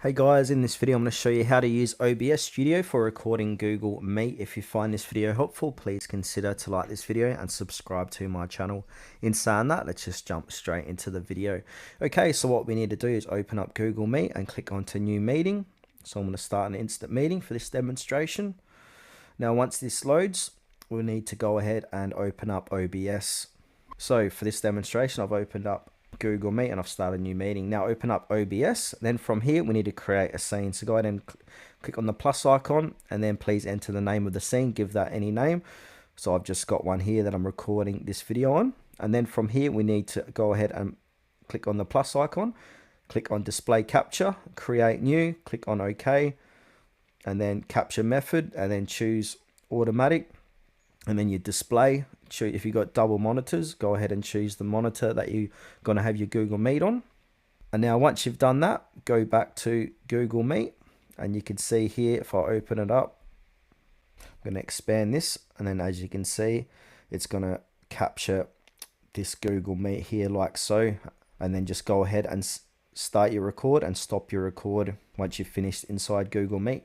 Hey guys, in this video I'm going to show you how to use OBS Studio for recording Google Meet. If you find this video helpful, please consider to like this video and subscribe to my channel. In saying that, let's just jump straight into the video. Okay, so what we need to do is open up Google Meet and click onto New Meeting. So I'm going to start an instant meeting for this demonstration. Now once this loads, we'll need to go ahead and open up OBS. So for this demonstration, I've opened up Google Meet and I've started a new meeting. Now open up OBS. Then from here, we need to create a scene. So go ahead and click on the plus icon and then please enter the name of the scene. Give that any name. So I've just got one here that I'm recording this video on. And then from here, we need to go ahead and click on the plus icon. Click on display capture, create new, click on OK. And then capture method and then choose automatic. And then your display, if you've got double monitors, go ahead and choose the monitor that you're going to have your Google Meet on. And now once you've done that, go back to Google Meet. And you can see here, if I open it up, I'm going to expand this. And then as you can see, it's going to capture this Google Meet here like so. And then just go ahead and start your record and stop your record once you've finished inside Google Meet.